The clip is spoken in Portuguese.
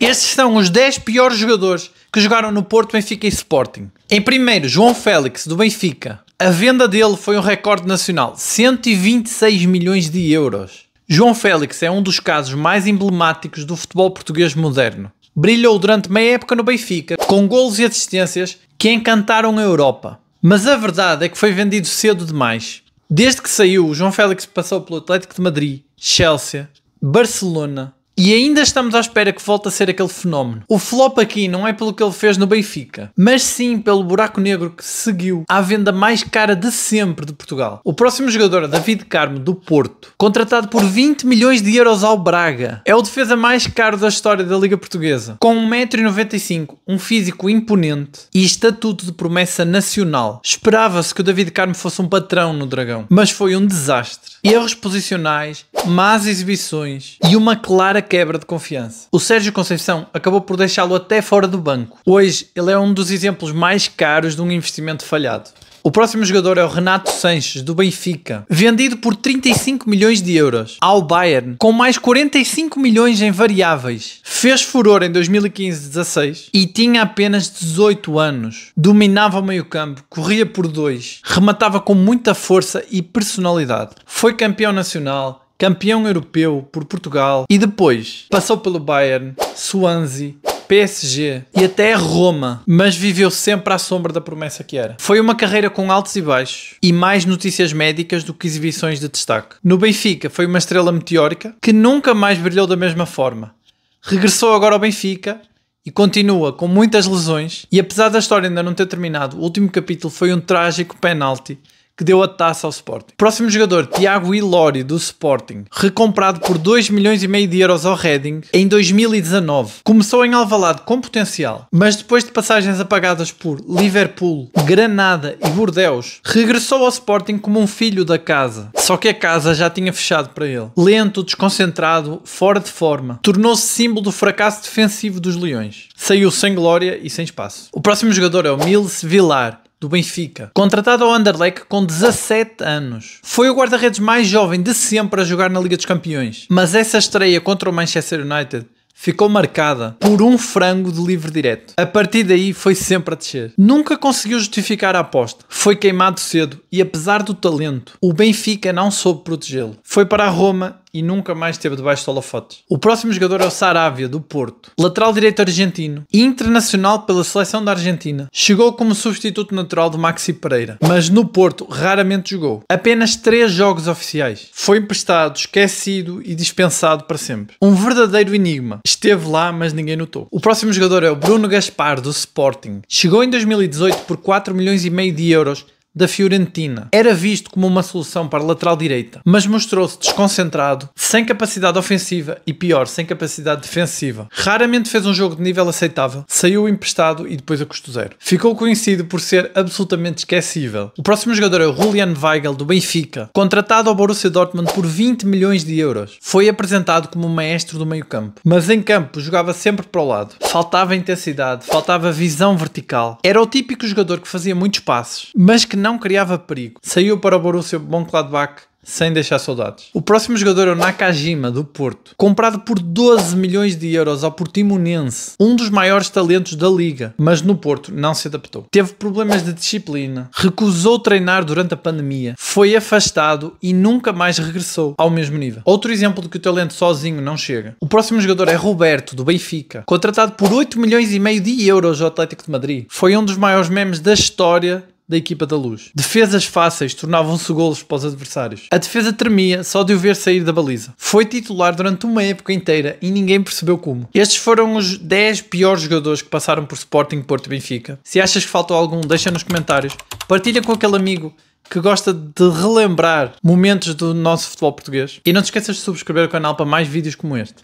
Estes são os 10 piores jogadores que jogaram no Porto, Benfica e Sporting. Em primeiro, João Félix, do Benfica. A venda dele foi um recorde nacional, 126 milhões de euros. João Félix é um dos casos mais emblemáticos do futebol português moderno. Brilhou durante meia época no Benfica, com golos e assistências que encantaram a Europa. Mas a verdade é que foi vendido cedo demais. Desde que saiu, o João Félix passou pelo Atlético de Madrid, Chelsea, Barcelona e ainda estamos à espera que volte a ser aquele fenómeno. O flop aqui não é pelo que ele fez no Benfica, mas sim pelo buraco negro que seguiu à venda mais cara de sempre de Portugal. O próximo jogador é David Carmo, do Porto, contratado por 20 milhões de euros ao Braga. É o defesa mais caro da história da Liga Portuguesa. Com 1,95 m, um físico imponente e estatuto de promessa nacional. Esperava-se que o David Carmo fosse um patrão no Dragão, mas foi um desastre. Erros posicionais, más exibições e uma clara quebra de confiança. O Sérgio Conceição acabou por deixá-lo até fora do banco. Hoje, ele é um dos exemplos mais caros de um investimento falhado. O próximo jogador é o Renato Sanches, do Benfica, vendido por 35 milhões de euros ao Bayern, com mais 45 milhões em variáveis. Fez furor em 2015-16 e tinha apenas 18 anos. Dominava o meio-campo, corria por dois, rematava com muita força e personalidade. Foi campeão nacional, campeão europeu por Portugal e depois passou pelo Bayern, Swansea, PSG e até Roma, mas viveu sempre à sombra da promessa que era. Foi uma carreira com altos e baixos e mais notícias médicas do que exibições de destaque. No Benfica foi uma estrela meteórica que nunca mais brilhou da mesma forma. Regressou agora ao Benfica e continua com muitas lesões e apesar da história ainda não ter terminado, o último capítulo foi um trágico penalti que deu a taça ao Sporting. Próximo jogador, Tiago Ilori, do Sporting, recomprado por 2,5 milhões de euros ao Reading em 2019. Começou em Alvalade com potencial, mas depois de passagens apagadas por Liverpool, Granada e Bordeaux, regressou ao Sporting como um filho da casa. Só que a casa já tinha fechado para ele. Lento, desconcentrado, fora de forma. Tornou-se símbolo do fracasso defensivo dos Leões. Saiu sem glória e sem espaço. O próximo jogador é o Mils Vilar, do Benfica, contratado ao Anderlecht com 17 anos. Foi o guarda-redes mais jovem de sempre a jogar na Liga dos Campeões, mas essa estreia contra o Manchester United ficou marcada por um frango de livre direto. A partir daí foi sempre a descer. Nunca conseguiu justificar a aposta. Foi queimado cedo e apesar do talento, o Benfica não soube protegê-lo. Foi para a Roma e nunca mais esteve debaixo de holofotes. O próximo jogador é o Saravia, do Porto. Lateral direito argentino e internacional pela seleção da Argentina. Chegou como substituto natural de Maxi Pereira, mas no Porto raramente jogou. Apenas 3 jogos oficiais. Foi emprestado, esquecido e dispensado para sempre. Um verdadeiro enigma. Esteve lá, mas ninguém notou. O próximo jogador é o Bruno Gaspar, do Sporting. Chegou em 2018 por 4,5 milhões de euros da Fiorentina. Era visto como uma solução para a lateral direita, mas mostrou-se desconcentrado, sem capacidade ofensiva e pior, sem capacidade defensiva. Raramente fez um jogo de nível aceitável, saiu emprestado e depois a custo zero. Ficou conhecido por ser absolutamente esquecível. O próximo jogador é o Julian Weigl, do Benfica, contratado ao Borussia Dortmund por 20 milhões de euros. Foi apresentado como um maestro do meio-campo, mas em campo jogava sempre para o lado. Faltava intensidade, faltava visão vertical. Era o típico jogador que fazia muitos passes, mas que não criava perigo. Saiu para o Borussia Mönchengladbach sem deixar saudades. O próximo jogador é o Nakajima, do Porto, comprado por 12 milhões de euros ao Portimonense, um dos maiores talentos da liga, mas no Porto não se adaptou. Teve problemas de disciplina, recusou treinar durante a pandemia, foi afastado e nunca mais regressou ao mesmo nível. Outro exemplo de que o talento sozinho não chega. O próximo jogador é Roberto, do Benfica, contratado por 8,5 milhões de euros ao Atlético de Madrid. Foi um dos maiores memes da história da equipa da Luz. Defesas fáceis tornavam-se golos para os adversários. A defesa tremia só de o ver sair da baliza. Foi titular durante uma época inteira e ninguém percebeu como. Estes foram os 10 piores jogadores que passaram por Sporting, Porto e Benfica. Se achas que faltou algum, deixa nos comentários. Partilha com aquele amigo que gosta de relembrar momentos do nosso futebol português. E não te esqueças de subscrever o canal para mais vídeos como este.